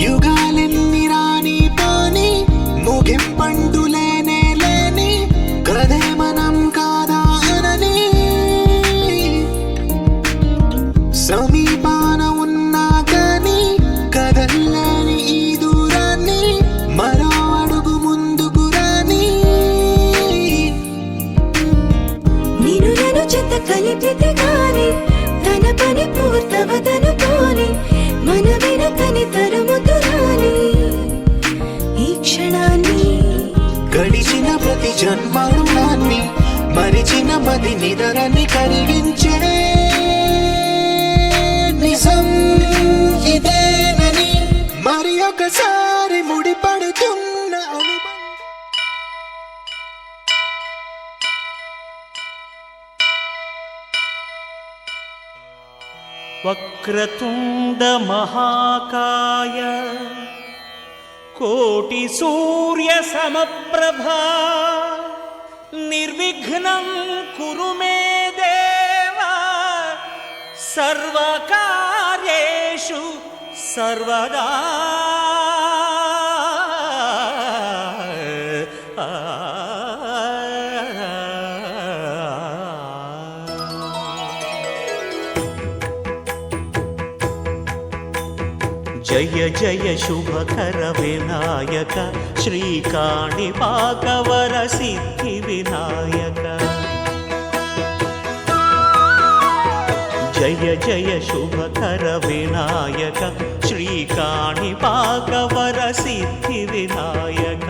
యుగాలెన్ని రాని పోని ముగింపండు లేనే లేని కథే మనం కాదా అనని సమీపాన ఉన్నా కానీ కదల్లేని ఈ దూరాన్ని మరో అడుగు ముందుకు రాని నిన్ను చెత్త కలిపితే గాని తన పని పూర్తవదనుకోని మన వెనుకని తరుముతురాని ఈ క్షణాన్ని గడిచిన ప్రతి జన్మరుణాన్ని మరిచిన మది నిదరని కరిగించే నిజం ఇదేనని మరి ఒకసారి ముడిపడుతున్న వక్రతుండ మహాకాయ కోటి సూర్య సమప్రభా నిర్విఘ్నం కురు మే దేవ సర్వకార్యేషు సర్వదా జయ జయ శుభకర వినాయక శ్రీకాణిపాకవర సిద్ధి వినాయక జయ జయ శుభకర వినాయక శ్రీకాణిపాకవర సిద్ధి వినాయక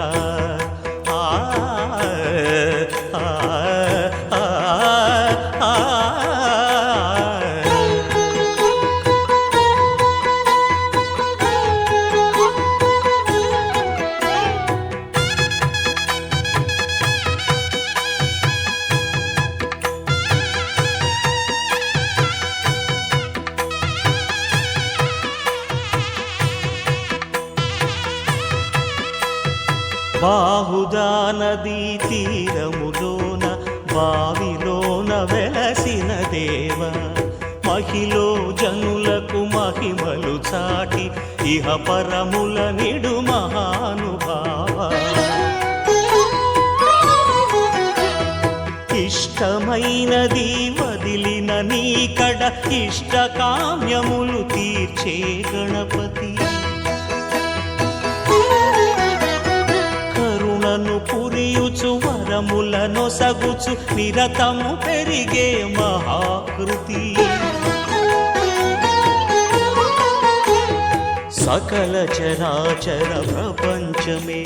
బాహుదా నదీ తీరములోన బావిలోన వెలసిన దేవ మహిలో జనులకు మహిమలు చాటి ఇహ పరముల నిడు మహానుభావ ఇష్టమైనది వదిలిన నీకడ ఇష్ట కామ్యములు తీర్చే గణపతి పురియుచు వరములను సగుచు నిరతము పెరిగే మహాకృతి సకల చరాచర ప్రపంచమే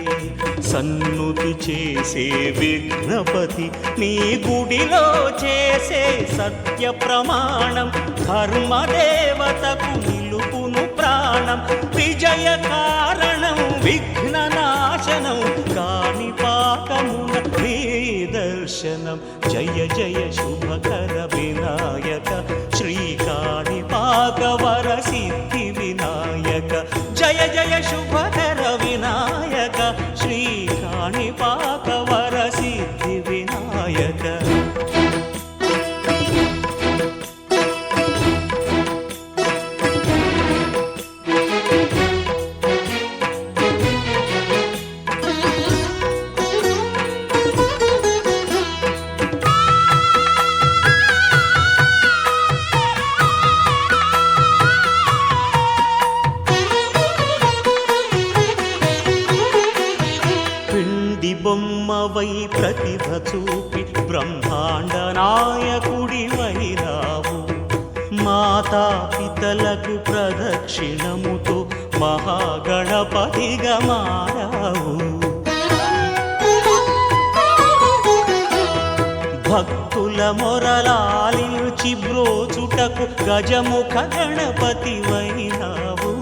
సన్నుతి చేసే విఘ్నపతి నీ గుడిలో చేసే సత్య ప్రమాణం ధర్మదేవతకు నిలుపును ప్రాణం విజయ కారణం విఘ్న నాశనం కాణిపాకమున నీ దర్శనం జయ జయ శుభకర వినాయక శ్రీకాణిపాకవర సిద్ధి వినాయక జయ జయ శుభకర వినాయక శ్రీకాణిపాకవర సిద్ధి వినాయక బొమ్మవై ప్రతిభ చూపి బ్రహ్మాండ నాయకుడి వైరావు మాతా పితలకు ప్రదక్షిణముతో మహాగణపతిగా మారావు భక్తుల మొరలాలించి బ్రోచుటకు గజముఖ గణపతి వైనావు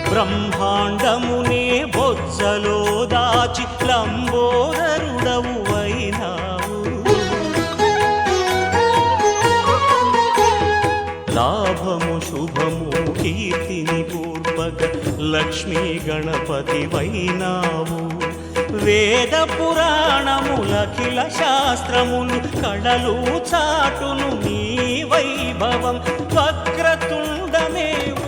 బ్రహ్మాండమునే బొజ్జలో దాచు కాచి లంబోదరుడవు అయినావు. లాభము శుభము కీర్తిని పూర్వక లక్ష్మీ గణపతి వైనావు. వేద పురాణములఖిల శాస్త్రములు కళలు చాటును నీ వైభవం వక్రతుండమేవో.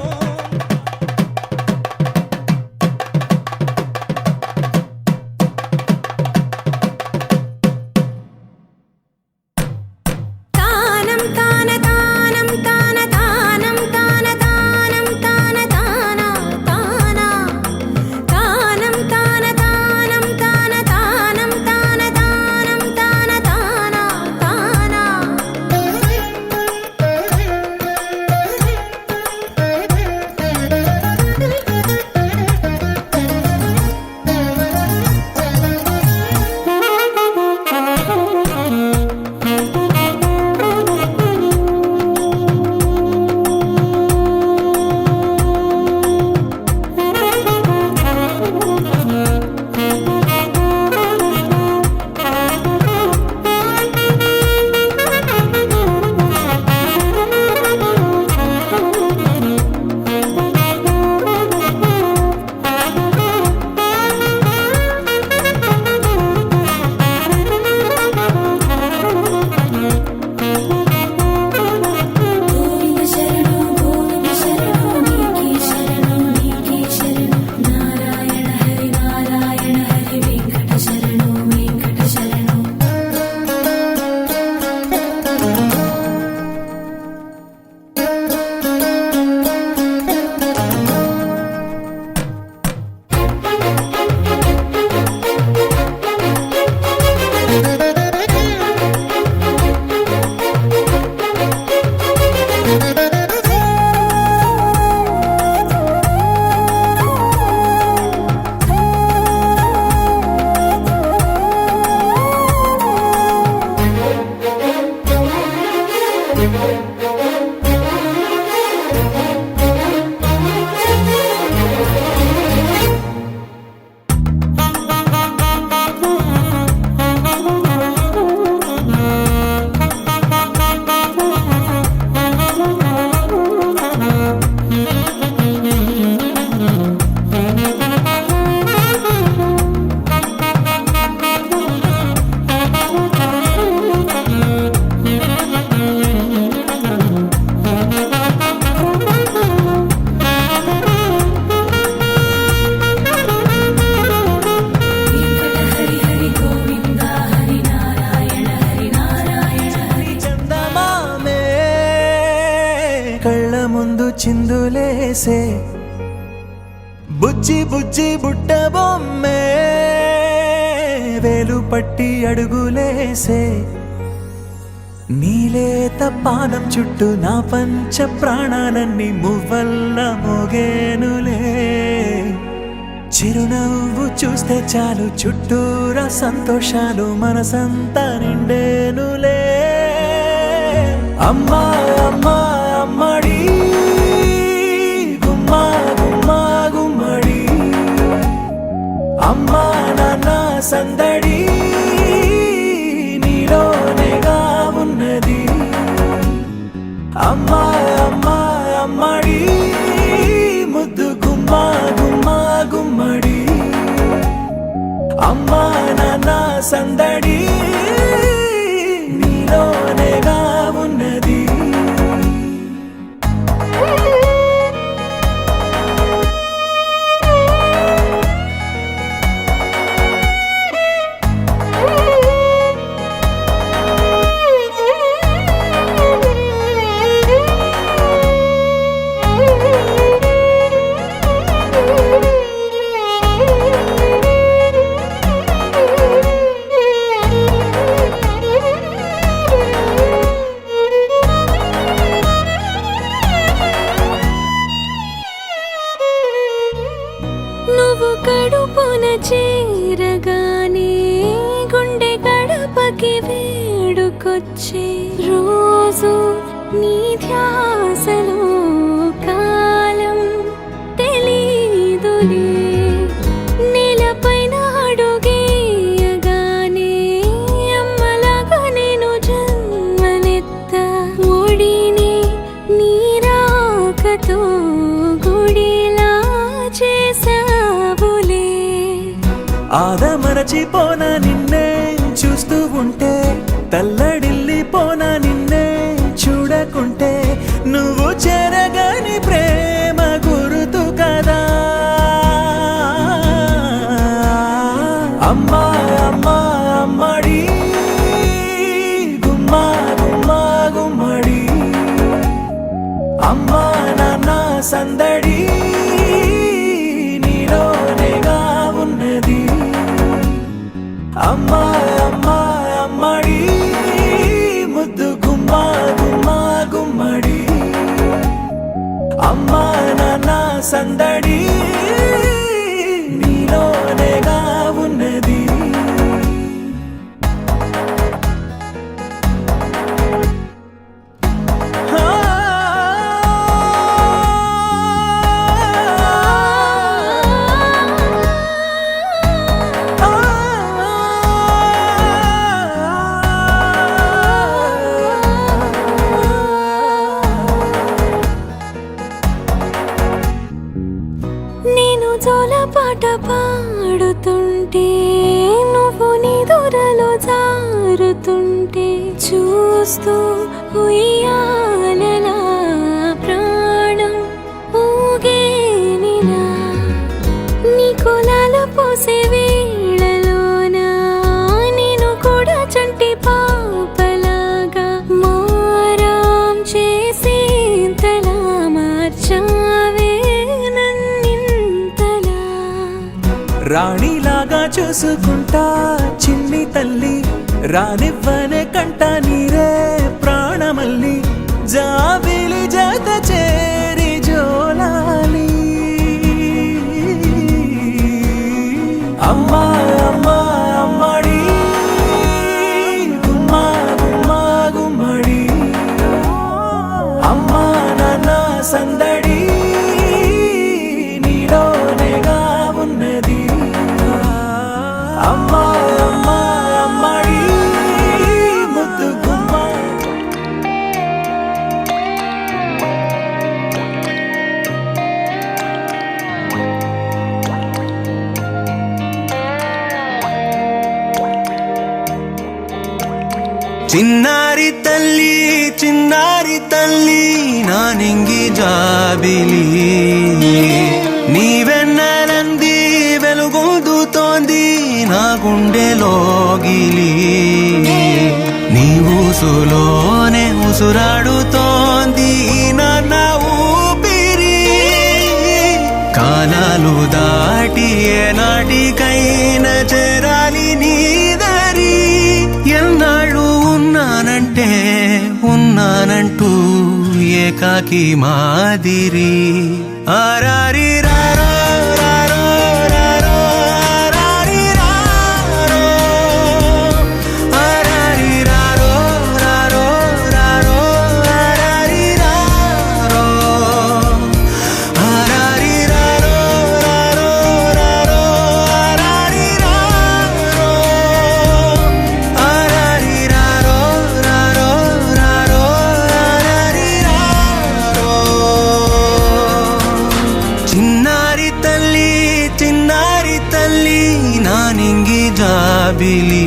చిందులేసే బుజ్జి బుజ్జి బుట్ట బొమ్మే వేలు పట్టి అడుగులేసే నీలేత పానం చుట్టూ నా పంచ ప్రాణాలన్నీ మువ్వల్ల మోగేనులే చిరునవ్వు చూస్తే చాలు చుట్టూరా సంతోషాలు మనసంతా నిండేనులే అమ్మా అమ్మా అమ్మడి గుమ్మా గుమ్మా గుమ్మడి అమ్మా నాన్న సందడి నీలోనేగా ఉన్నది అమ్మా అమ్మా అమ్మడి ముద్దు గుమ్మా గుమ్మా గుమ్మడి అమ్మా నాన్న సందడి నీలోనేగా ఉన్నది నువ్వు కడుపున చేరగానే గుండె గడపకి వేడుకొచ్చే రోజు నీ ధ్యాసలో కాలం తెలీదులే నేలపైన అడుగే ఆదమరచిపోనా నిన్నే చూస్తూ ఉంటే, తల్లడిల్లిపోనా నిన్నే చూడకుంటే, నువ్వు చెరగని ప్రేమ గురుతు కదా. అమ్మా అమ్మా అమ్మడి గుమ్మా గుమ్మా గుమ్మడి, అమ్మా నాన్న సందడి నీలోనేగా ఉన్నది. అమ్మా అమ్మా అమ్మడి ముద్దు గుమ్మా గుమ్మా గుమ్మడి, అమ్మా నాన్న సందడి నీలోనేగా ఉన్నది. నేను జోలపాట పాడుతుంటే, నువ్వు నీ దూరలో జారుతుంటే, చూస్తూ ఉయ్యాలలా ప్రాణం ఊగేనిలా. నీ కులాలు పోసే వేళలోన నేను కూడా చంటి పాపలాగా మారాం చేసేంతలా మార్చావే నన్నింతలా. రాణిలాగా చూసుకుంటా చిన్ని తల్లి, రానివ్వనే కంట నీరే ప్రాణమల్లి, జాబిలి జత చేరి జోలాలి. అమ్మా అమ్మా అమ్మడి గుమ్మా గుమ్మా గుమ్మడి, అమ్మా నాన్న సందడి నీలోనేగా ఉన్నది. అమ్మా అమ్మా అమ్మడి ముద్దు గుమ్మా. చిన్నారి తల్లి నా నింగి జాబిలి, నీవెన్నెలంది వెలుగొందుతోంది నా గుండెలోగిలి. నీ ఊసులోనే ఉసురాడుతోంది నాన్న ఊపిరి, కాలాలు దాటి ఏనాటికైనా చేరాలి నీ దరి. ఎన్నాళ్ళు ఉన్నానంటూ ఏకాకి మాదిరి. ఆరారి రారో రారో రారో ఆరారి రారో, ఆరారి రారో రారో రారో ఆరారి రారో, ఆరారి రారో రారో రారో ఆరారి రారో, ఆరారి రారో రారో రారో ఆరారి రారో. చిన్నారి తల్లి నా నింగి జాబిలి,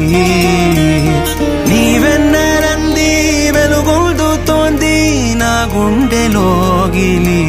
నీవెన్నెలంది వెలుగొందుతోంది నా గుండెలోగిలి.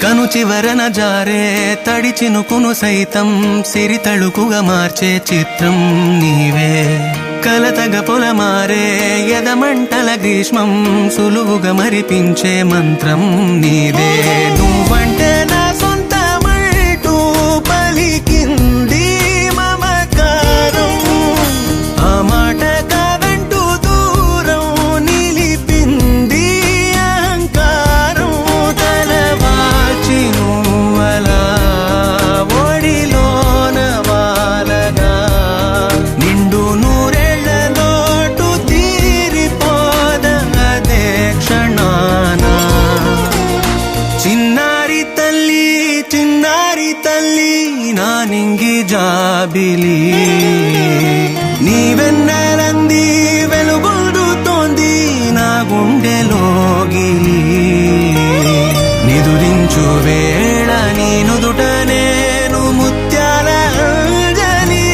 కను చివరన జారే తడి చినుకును సైతం సిరి తళుకుగా మార్చే చిత్రం నీవే. కలతగ పొలమారే ఎదమంటల గ్రీష్మం సులువుగా మరిపించే మంత్రం నీదే. నువ్వంటే నా సొంతమంటూ పలికింది మమకారం, ఆ మాట కాదంటూ దూరం నిలిపింది అహంకారం. తలవాచి నువ్వలా ఒడిలోన నింగి జాబిలి నీ వెన్నెలంది వెలుగొందుతోంది నా గుండెలోగిలి నిదురించు వేళ నీ నుదుట నేను ముత్యాల అంజలి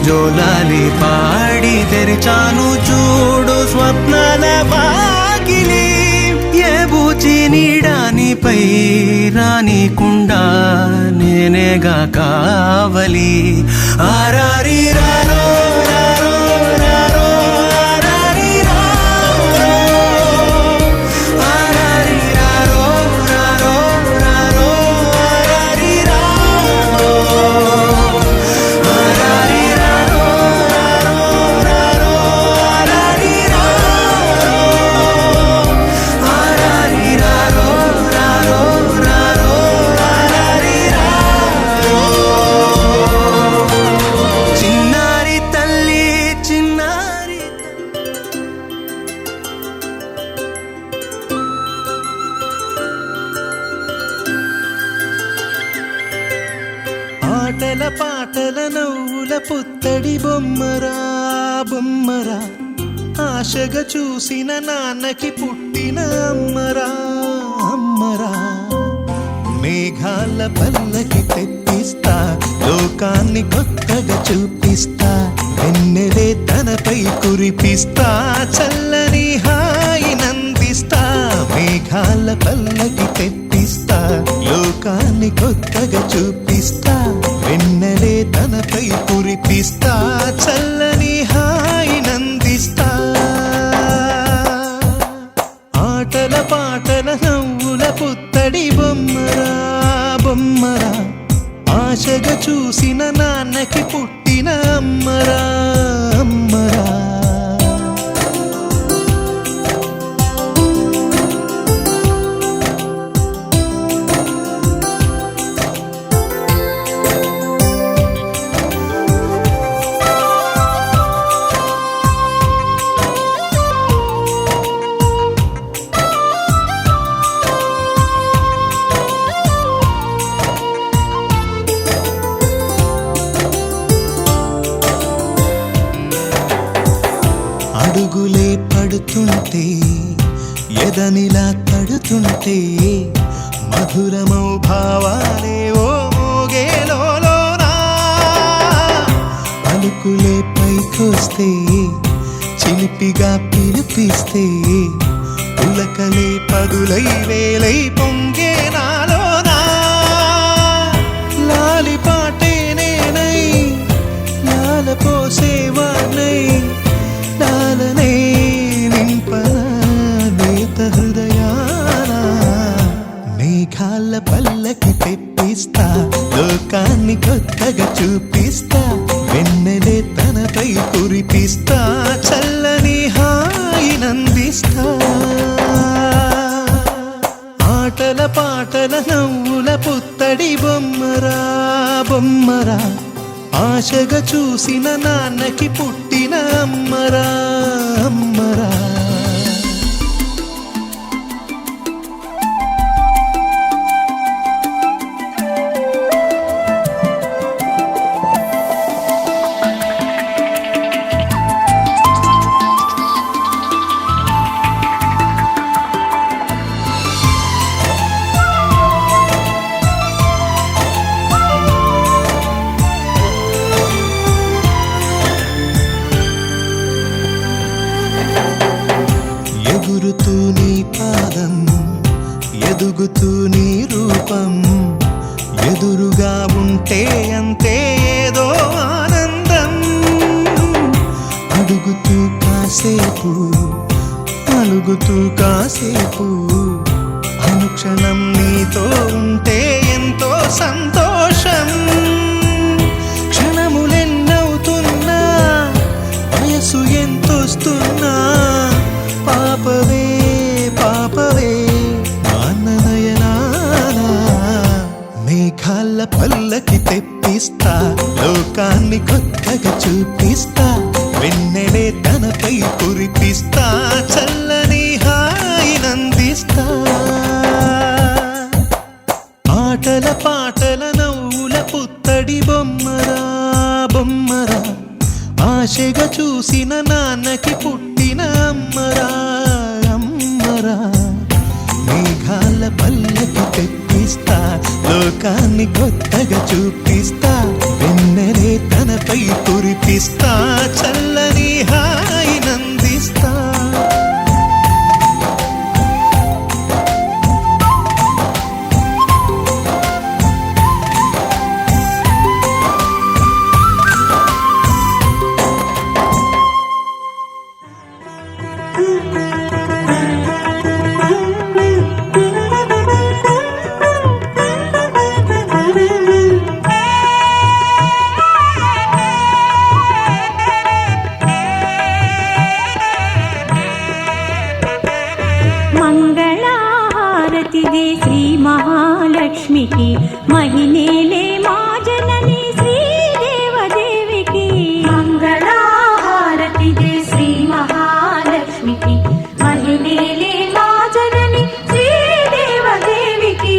జోలాలి పాడి తెరిచాను చూడు స్వప్నాల వాకిలి ఏ బూచి నీడానిపై రానికుండా నేనేగా కావలి ఆరారి రారో రారో రారో ఆరారి రారో ఆరారి రారో రారో రారో ఆరారి రారో ఆరారి రారో రారో రారో ఆరారి రారో ఆరారి రారో రారో రారో ఆరారి రారో చిన్నారి తల్లి చిన్నారి ఆటల పాటల నవ్వుల పుత్తడి బొమ్మరా బొమ్మరా ఆశగా చూసిన నాన్నకి పుట్టిన అమ్మరా అమ్మరా మేఘాల పల్లకి తెప్పిస్తా లోకాన్ని కొత్తగా చూపిస్తా వెన్నెలే తనపై కురిపిస్తా చల్లని హాయి నందిస్తా మేఘాల పల్లకి తెప్పిస్తా లోకాన్ని కొత్తగా చూపిస్తా వెన్నెలే తనపై కురిపిస్తా చల్లని హాయి నందిస్తా ఆటల పాటల నవ్వుల పుత్తడి బొమ్మరా బొమ్మరా ఆశగా చూసిన నాన్నకి పుట్టిన అమ్మరా అమ్మరా అడుగులే పడుతుంటే ఎదనిలా తడుతుంటే మధురమౌ భావాలే ఓ మోగేలోనా పలుకులే పైకొస్తే చిలిపిగా పిలిపిస్తే పులకలే పదులై వేలై పొంగే నాలోనా లాలి పాటే నేనై లాల పోసేవాణ్ణై లాలనే నింపనా నేత హృదయాన మేఘాల పల్లకి తెప్పిస్తా లోకాన్ని కొత్తగా చూపిస్తా వెన్నెలే తనపై కురిపిస్తా చల్లని హాయి నందిస్తా ఆటల పాటల నవ్వుల పుత్తడి బొమ్మరా బొమ్మరా ఆశగా చూసిన నాన్నకి పుట్టిన అమ్మరా అమ్మరా ఎగురుతూ నీ పాదం ఎదుగుతూ నీ రూపం ఎదురుగా ఉంటే అంతే ఏదో ఆనందం అడుగుతూ కాసేపు అలుగుతూ కాసేపు అనుక్షణం నీతో ఉంటే ఎంతో సంతోషం క్షణములెన్నవుతున్నా వయసు ఎంతొస్తున్నా పాపవే పాపవే నాన్ననయనానా మేఘాల పల్లకి తెప్పిస్తా లోకాన్ని కొత్తగా చూపిస్తా వెన్నెలే తనపై కురిపిస్తా చల్లని హాయి నందిస్తా ఆటల పాటల నవ్వుల ఆశగా చూసిన నాన్నకి పుట్టిన అమ్మరా అమ్మరా మేఘాల పల్లకి తెప్పిస్తా లోకాన్ని కొత్తగా చూపిస్తా వెన్నెలే తనపై కురిపిస్తా చల్లని హాయి నందిస్తా మంగళహారతిదే శ్రీ మహాలక్ష్మికి మహిళలే మా జనని శ్రీదేవదేవికి మంగళహారతిదే శ్రీ మహాలక్ష్మికి మహిళలే మా జనని శ్రీదేవదేవికి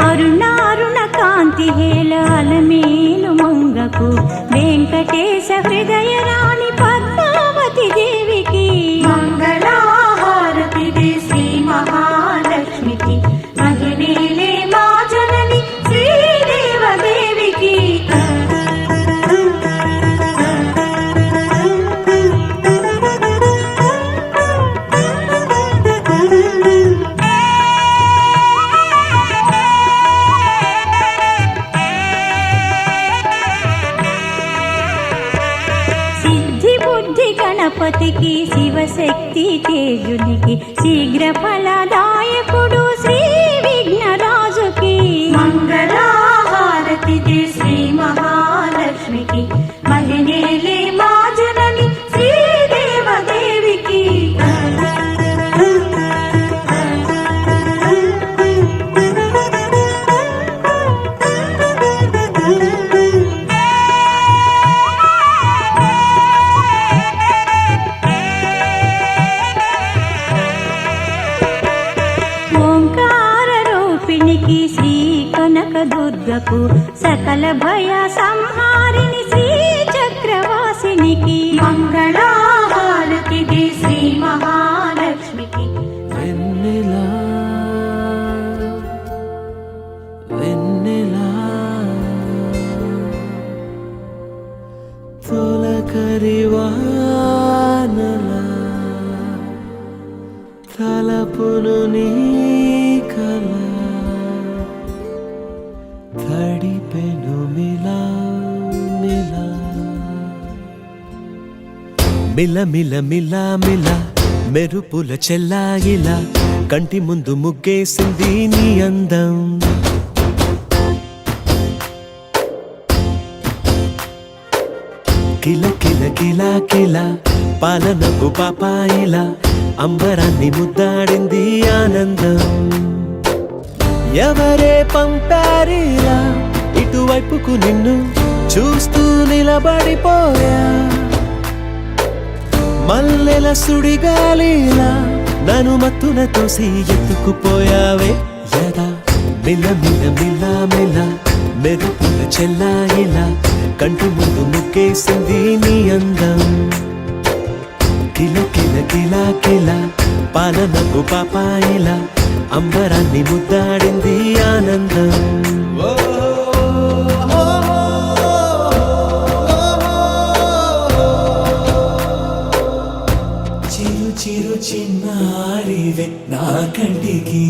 అరుణారుణ కాంతి హేళాల మేలు మంగకు వెంకటేశ హృదయ రాణి పద్మావతి దేవికి మంగళహారతిదే శ్రీ మహాలక్ష్మికి మహిళలే మా జనని శ్రీదేవదేవికి సిద్ధి బుద్ధి గణపతికి శివశక్తి తేజునికి శీఘ్ర ఫలదాయకుడు శ్రీ విఘ్నరాజుకి మంగళహారతిదే శ్రీ మహాలక్ష్మికి మహిళలే మా జనని శ్రీదేవదేవికి ఓంకార రూపిణికి శ్రీ కనక దుర్గకు సకల భయ సంహారిణి శ్రీ చక్రవాసినికి మంగళహారతిదే శ్రీ మహాలక్ష్మికి వెన్నెలా వెన్నెలా తొలకరి వానలా తలపును నీ కల తడిపెను మిలా మిలా మిల మిల మిల మిల మెరుపుల చెల్లాయిలా కంటి ముందు ముగ్గేసింది నీ అందం కిల కిల కిల కిల పాలనకు పాపాయిలా అంబరాన్ని ముద్దాడింది ఆనందం ఎవరే పంపారిలా ఇటువైపుకు నిన్ను చూస్తూ నిలబడిపోయా మల్లెల సుడిగాలిలా నన్ను మత్తున తోసి ఎత్తుకుపోయావే యదా మిల మిల మిల మిల మెరుపుల చెల్లాయిలా కంటి ముందు ముగ్గేసింది నీ అందం కిల కిల కిల కిల పాలనకు పాపాయిలా అంబరాన్ని ముద్దాడింది ఆనందం చిరు చిరు చిన్నారివే నా కంటికి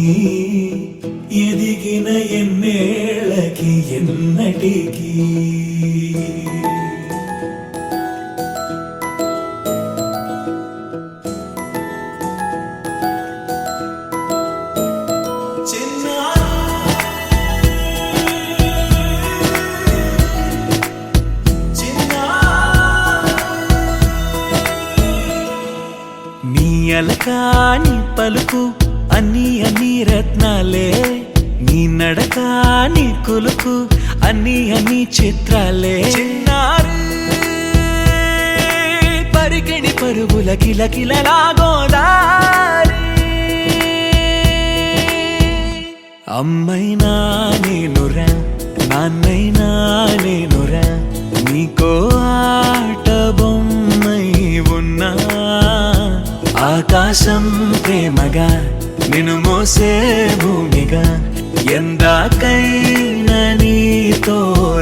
ఎదిగిన ఎన్నేళ్ళకి ఎన్నటికి అలకాని పలుకు అన్ని అన్ని రత్నాలే నీ నడక నీ కులుకు అన్ని చిత్రాలే చిన్నారు పరికిణి పరుగుల కిలకిలలాగోదారి అమ్మైనా నేనురా నాన్నైనా నేనురా నీకో ఆట బొమ్మై ఉన్నా ఆకాశం ప్రేమగా నిన్ను మోసే భూమిగా ఎందాకైనా నీతో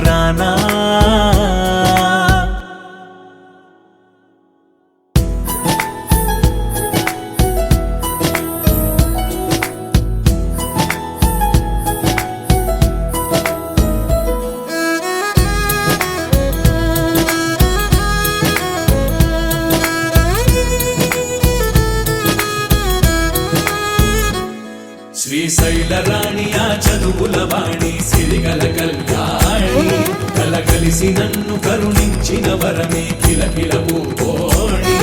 రానా శ్రీశైల రాణి ఆ చదువుల వాణి సిరిగల కల్యాణి కలగలిసి నన్ను కరుణించిన వరమే కిలకిల పూకోణి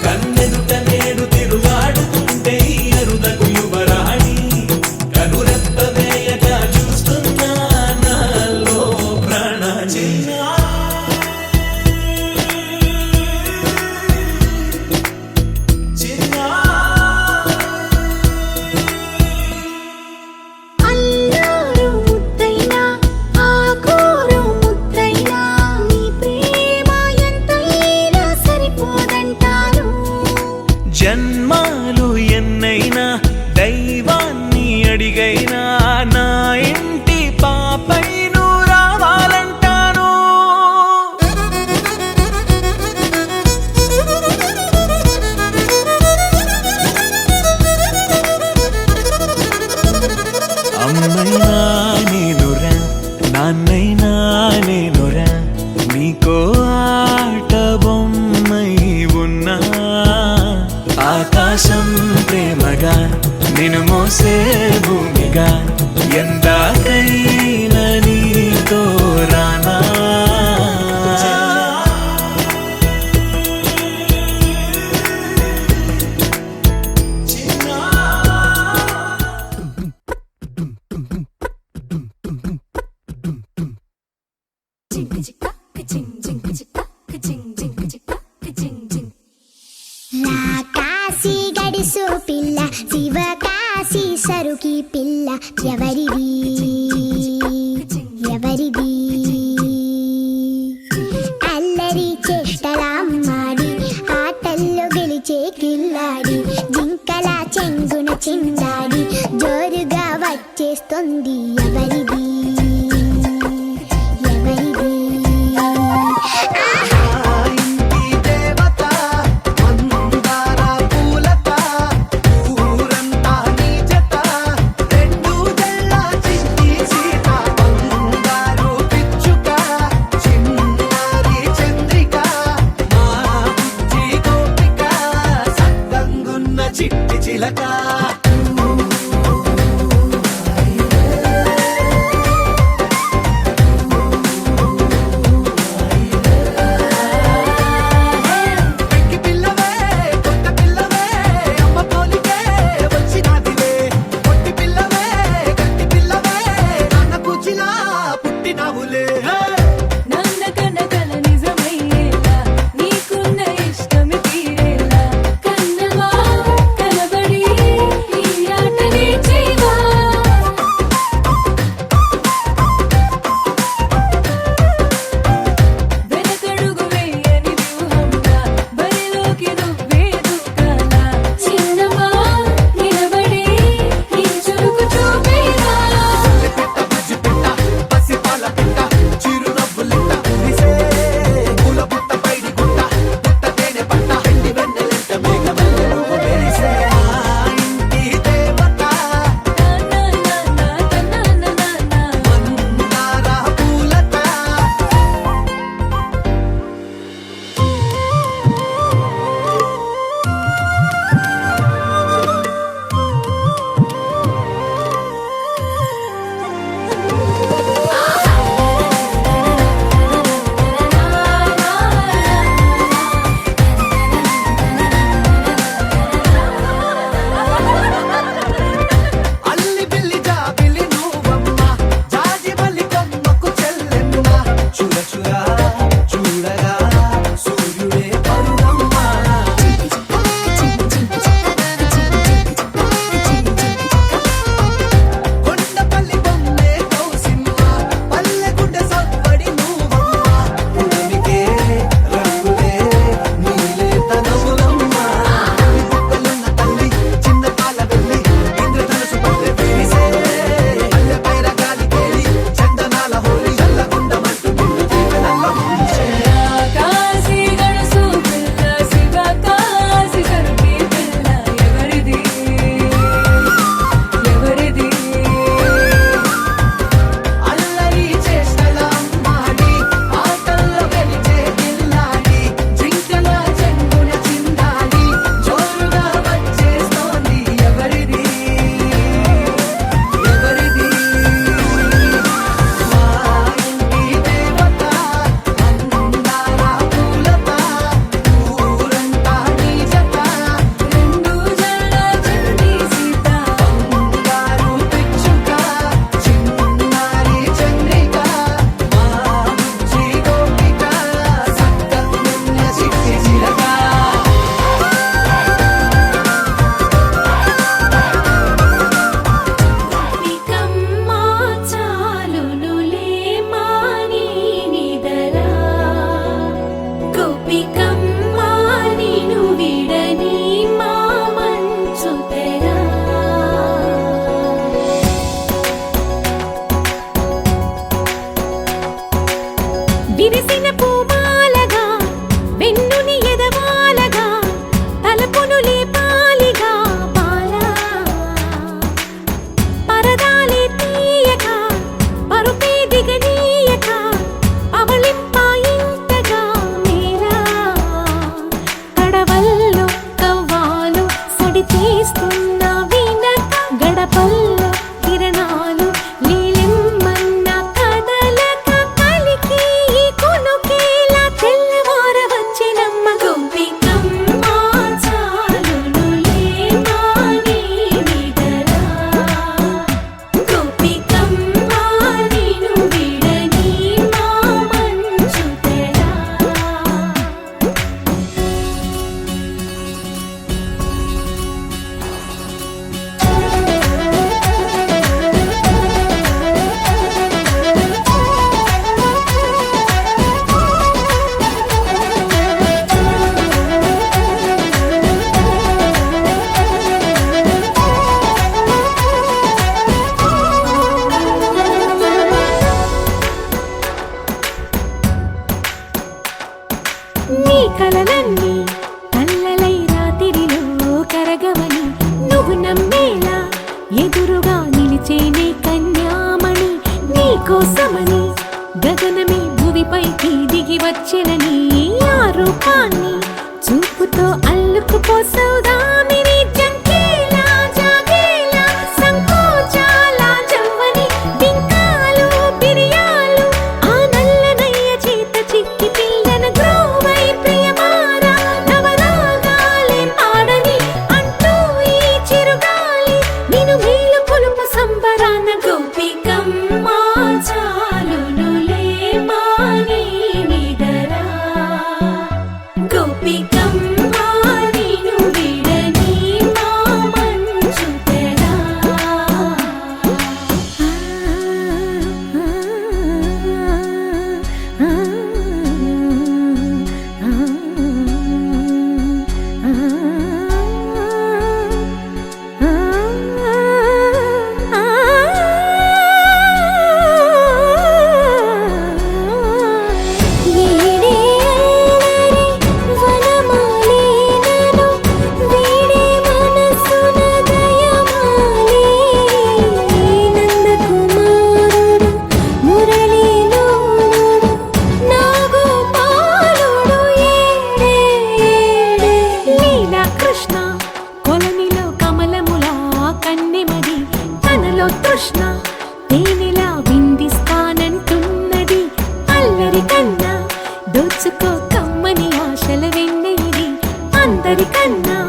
కన్నెదుట నేడు తిరుగాడుతుంటే ఈ అరుదకు యువరాణి కనురెప్ప వేయగా చూస్తున్నా నాలో ప్రాణ అల్లారు ముద్దైనా ఆకోరు ముద్దైనా నీ ప్రేమ ఎంతైనా సరిపోదంటారు జన్మాలు ఎన్నైనా దైవాన్ని అడిగైనా నా ఇంటి పాపై నువ్వు రావాలంటాను అమ్మైనా నేనురా నాన్నైనా నేనురా నీకో ఆట బొమ్మై ఉన్నా ఆకాశం ప్రేమగా నిన్ను మోసే భూమిగా ఎందాకైనా నీతో రానా కాశీ గడిసు పిల్ల శివ కాశీ సరుకి పిల్ల ఎవరిది ఎవరిది అల్లరి చేష్టలామ్మాడి ఆటల్లో గెలిచే కిల్లాడి జింకల చెంగున చిందాడి జోరుగా వచ్చేస్తుంది ఎవరిది ఎవరిది చిట్టి చిలక మార్చెలని ఆ రూపాన్ని చూపుతో అల్లుకుపోసౌదామిని జంకేలా జాగేలా సంకోచాల జవ్వని బింకాలు బిరియాలు ఆ నల్లనయ్య చేత చిక్కి పిల్లన గ్రోవై ప్రియమారా నవరాగాలే పాడని అంటూ ఈ చిరుగాలి నిన్ను మేలు కొలుపు సంబరాన గోపికమ్మ చాలునులే మాని నిదరా గోపికమ్మ నిన్ను విడని మా మంచు తెరా కృష్ణ కొలనిలో కమలములా కన్నెమది తనలో తృష్ణ తేనెలా విందిస్తానంటున్నది అల్లరి కన్నా దోచుకో కమ్మని ఆశల వెన్నెయిది అందరికన్నా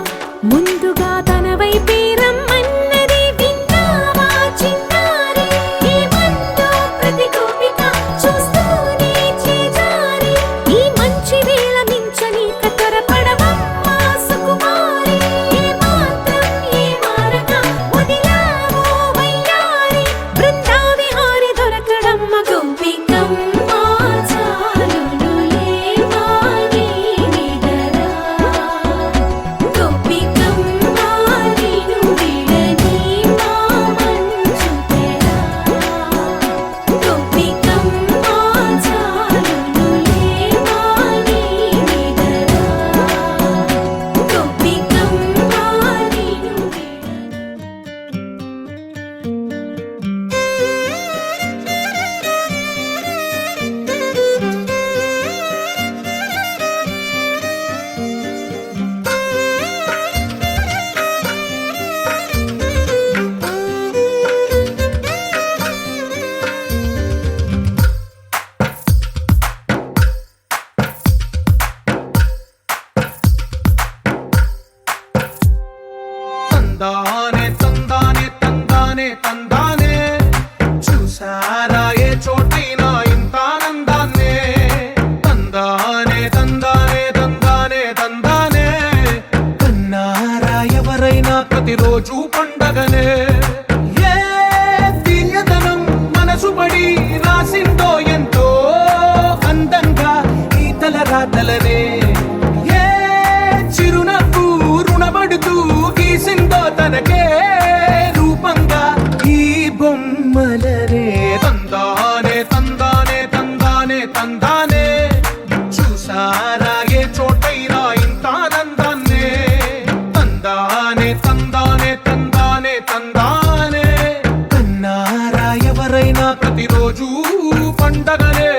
ముందుగా తన వైపే రమ్మన్నది విన్నావా చిన్నారి ఈ మందో ప్రతి గోపిక చూస్తూనే చేజారి ఈ మంచి వేళ మించని కతరపడవమ్మ సుకుమారి ఏ మాత్రం ఏ మారక వదిలావో వయ్యారి బృందావిహారి దొరకడమ్మ గోపికమ్మ చాలునులే మాని నిదరా గోపికమ్మ నిన్ను విడని మా మంచు తెరా గోపికమ్మ చాలునులే మాని నిదరా గోపికమ్మ నిన్ను విడని తందానే తందానే తందానే తందానే చూసారా ఏ చోటైనా ఇంత ఆనందాన్నే తందానే తందానే తందానే తందానే కన్నారా ఎవరైనా ప్రతిరోజు పండగనే ఏ తీయదనం మనసు పడి రాసిందో ఎంతో అందంగా ఈ తలరాతలనే ఏ చిరునవ్వు రుణపడుతూ గీసిందో తనకే రూపంగా ఈ బొమ్మలనే తందానే తందానే తందానే తందానే చూసారా ఏ చోటైనా ఇంత ఆనందాన్నే తందానే తందానే తందానే తందానే కన్నారా ఎవరైనా ప్రతిరోజు పండగనే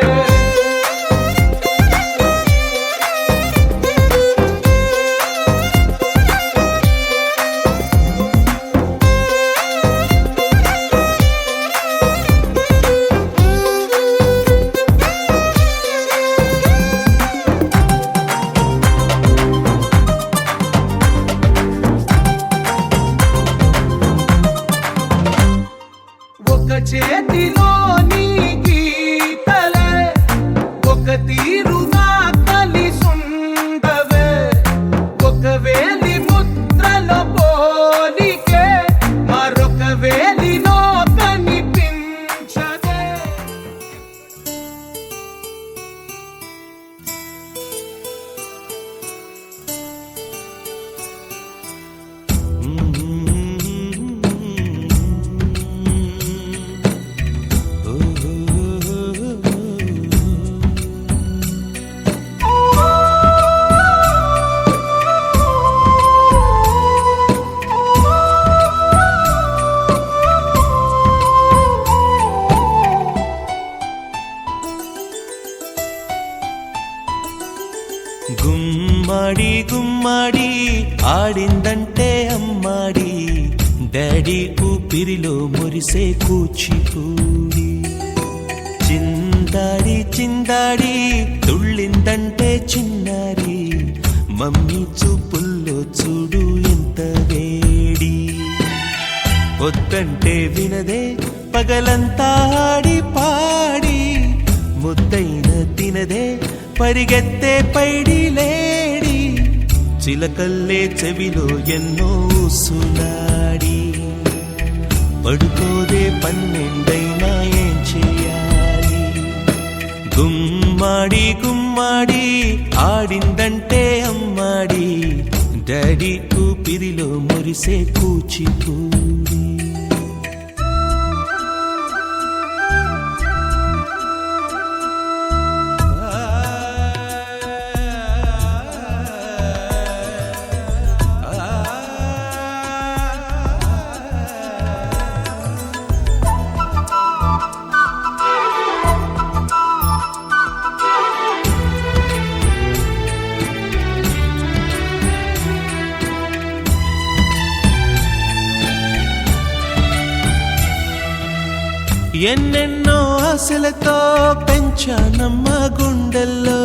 ఒక చేతిలో నీ గీతలే ఒక తీరుగా కలిసుండవే ఒక వేలి ముద్రల పోలికే మరొక వేలిలో కనిపించదే ఓ గుమ్మాడి గుమ్మాడి ఆడిందంటే అమ్మాడి డాడీ ఊపిరిలో మురిసే కూచిపూడి చిందాడి చిందాడి తుళ్ళిందంటే చిన్నారి మమ్మీ చూపుల్లో చూడు ఎంత వేడి వద్దంటే వినదే పగలంతా ఆడి పాడి ముద్దైన తినదే పరిగెత్తే పైడి లేడి చిలకల్లే చెవిలో ఎన్నో సులాడి పడుకోదే పన్నెండైనా ఏం చేయాలి గుమ్మాడి గుమ్మాడి ఆడిందంటే అమ్మాడి డాడీ ఊపిరిలో మురిసే కూచిపూడి ఎన్నెన్నో ఆశలతో పెంచానమ్మ గుండెల్లో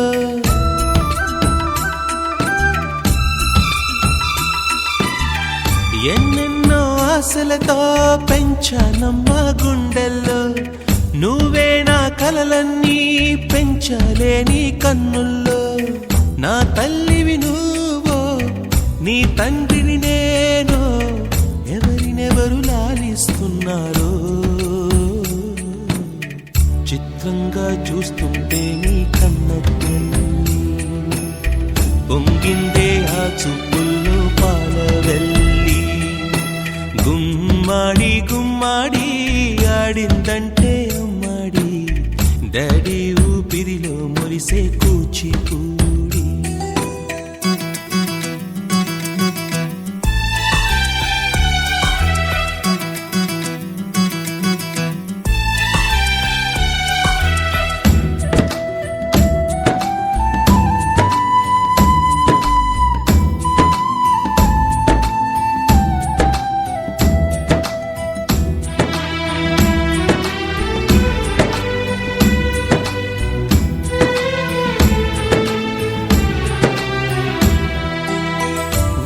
ఎన్నెన్నో ఆశలతో పెంచానమ్మ గుండెల్లో నువ్వే నా కలలన్నీ పెంచాలే నీ కన్నుల్లో నా తల్లివి నువ్వో నీ తండ్రిని నేను ఎవరినెవరు లాలిస్తున్నారో చిత్రంగా చూస్తుంటే నీ కన్నట్టు పొంగిందే ఆ చూపుల్లో పాలవెల్లి గుమ్మాడి గుమ్మాడి ఆడిందంటే అమ్మాడి డాడీ ఊపిరిలో మురిసే కూచిపూడి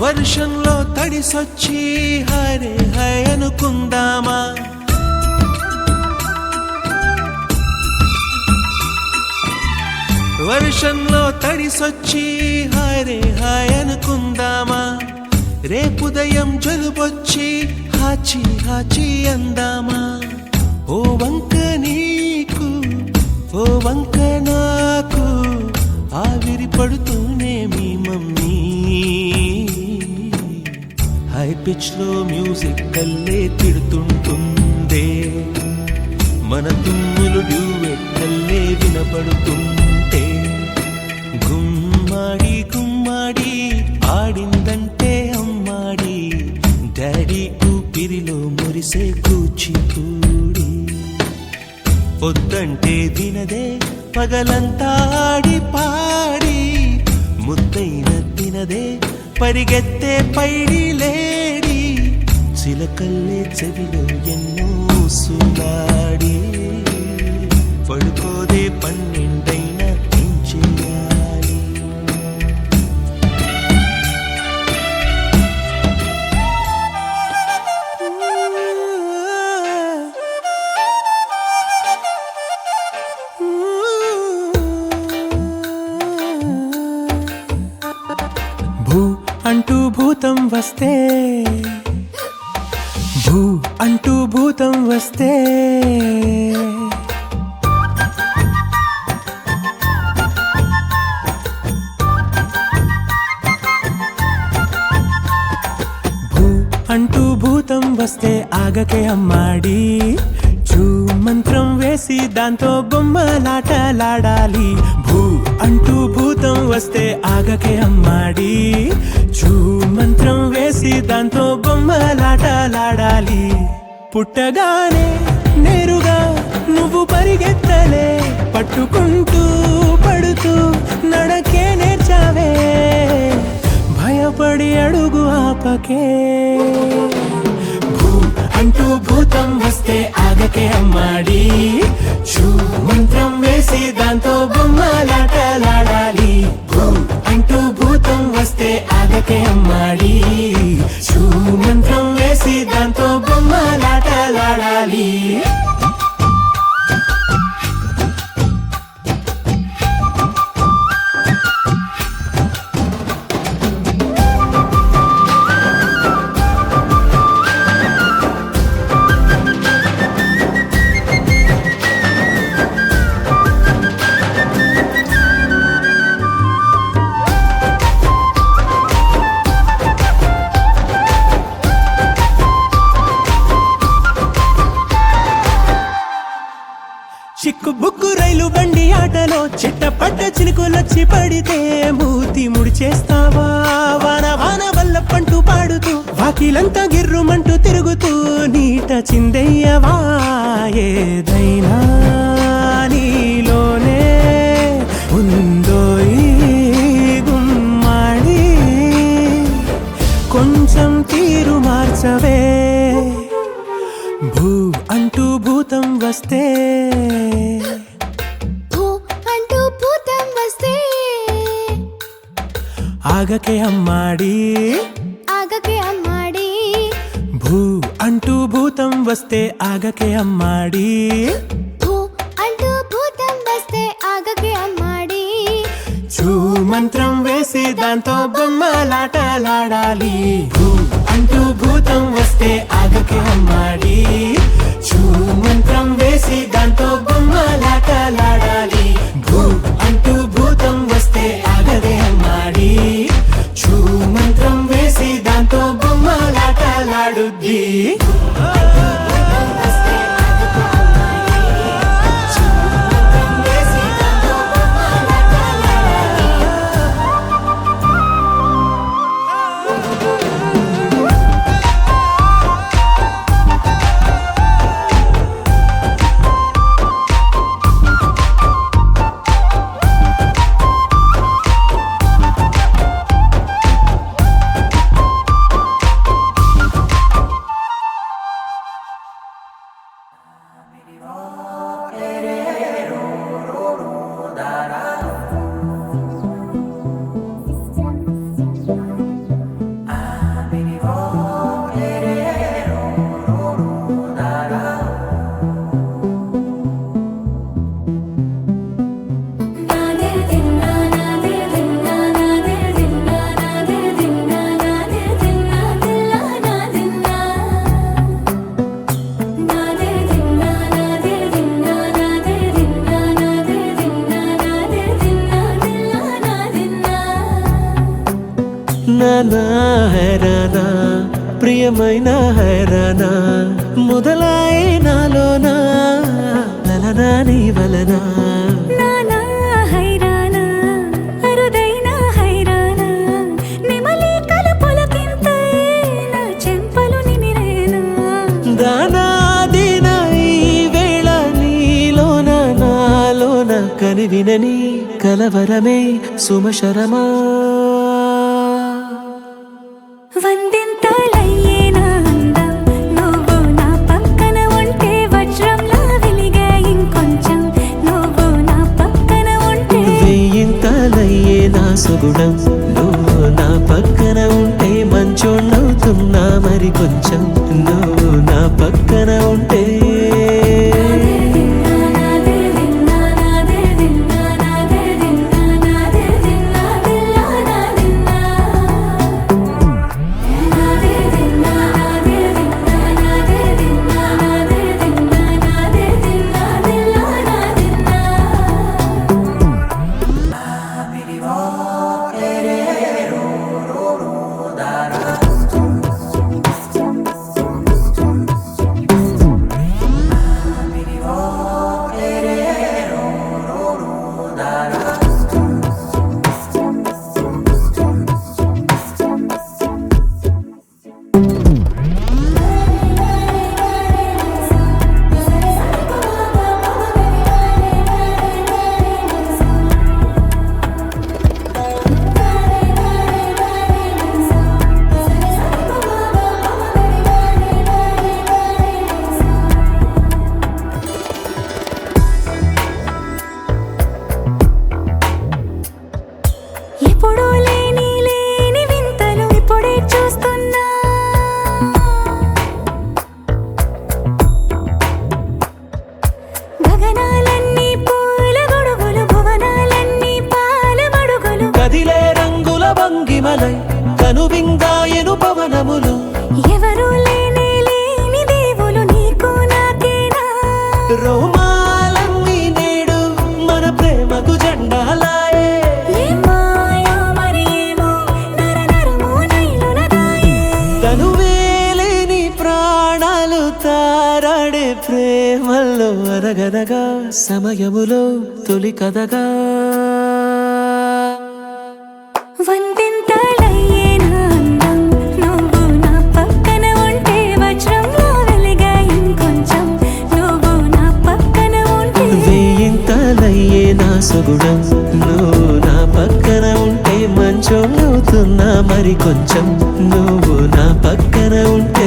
వర్షంలో తడిసొచ్చి హరే హై అనుకుందామా వర్షంలో తడిసొచ్చి హరే హై అనుకుందామా రేపుదయం జలుబొచ్చి హాచి హాచి అందామా ఓ వంక నీకు ఓ వంక నాకు ఆవిరి పడుతూనే మీ మమ్మీ హై పిచ్ లో మ్యూజిక్ కల్లే తిడుతుంటుందే మన తుమ్ములు డ్యూయెట్ కల్లే వినపడుతుంటే గుమ్మాడి గుమ్మాడి ఆడిందంటే అమ్మాడి డాడీ ఊపిరిలో మురిసే కూచిపూడి పొద్దంటే వినదే పగలంతా ఆడి పాడి ముద్దైన తినదే పరిగెత్తే పైడి లేడి చిలకల్లే చెవిలో ఎన్నో సులాడి పడుకోదే పన్నెండైనా ఏం చేయాలి భూ అంటూ భూతం వస్తే భూ అంటూ భూతం వస్తే భూ అంటూ భూతం వస్తే ఆగకే అమ్మాడి చూ మంత్రం వేసి దాంతో బొమ్మలాటలాడాలి భూ అంటూ భూతం వస్తే ఆగకే అమ్మాడి చూ మంత్రం వేసి దాంతో బొమ్మలాటలాడాలి పుట్టగానే నేరుగా నువ్వు పరిగెత్తలే పట్టుకుంటూ పడుతూ నడకే నేర్చావే పడి అడుగు ఆపకే భూ అంటూ భూతం వస్తే ఆగకే అమ్మాడి చూ మంత్రం వేసి దాంతో బొమ్మలాటలాడాలి భూ అంటూ భూతం వస్తే ఆగకే అమ్మాడి చూ మంత్రం వేసి దాంతో బొమ్మలాటలాడాలి చిక్కు బుక్కు రైలు బండి ఆటలో చిట్టపట్ట చినుకులొచ్చి పడితే మూతి ముడిచేస్తావా వాన వాన వల్ల పంటూ పాడుతూ వాకిలంతా గిర్రుమంటూ తిరుగుతూ నీట చిందయ్యవా ఏదైనా నీలోనే ఉందో ఈ గుమ్మాడి కొంచెం తీరు మార్చవే భూ అంటూ భూతం వస్తే భూ అంటూ భూతం వస్తే ఆగకే అమ్మాడి ఆగకే అమ్మాడి భూ అంటూ భూతం వస్తే ఆగకే అమ్మాడి భూ అంటూ భూతం వస్తే ఆగకే అమ్మాడి చూ మంత్రం వేసి దాంతో బొమ్మలాటలాడాలి భూ అంటూ భూతం వస్తే ఆగకే అమ్మాడి చూ మంత్రం వేసి దాంతో బొమ్మలాటలాడాలి భూ అంటూ భూతం వస్తే ఆగదే అమ్మాడి చూ మంత్రం వేసి దాంతో బొమ్మలాటలాడుద్ది నానా హైరానా ప్రియమైన హైరానా మొదలాయే నాలోనా లలనా నీ వలనా నానా హైరానా అరుదైన హైరానా నిమలి కలుపులకింతై నా చెంపలు నిమిరేనా దానా దీనా ఈ వేళ నీలోన నాలోన కనివినని కలవరమే సుమశరమా వందింతలయ్యే నా అందం నువ్వు నా పక్కన ఉంటే వజ్రంలా వెలిగే ఇంకొంచెం నువ్వు నా పక్కన ఉంటే వెయ్యింతలయ్యే నా సుగుణం నువ్వు నా పక్కన ఉంటే మంచోణ్ణవుతున్నా మరి కొంచెం నువ్వు నా పక్కన ఉంటే అరగనగా సమయములో తొలి కథగా వందింతలయ్యే నా అందం నువ్వు నా పక్కన ఉంటే వజ్రంలా వెలిగా ఇంకొంచెం నువ్వు నా పక్కన ఉంటే వేయింతలయ్యే నా సుగుణం నువ్వు నా పక్కన ఉంటే మంచోళ్ళవుతున్నా మరి కొంచెం నువ్వు నా పక్కన ఉంటే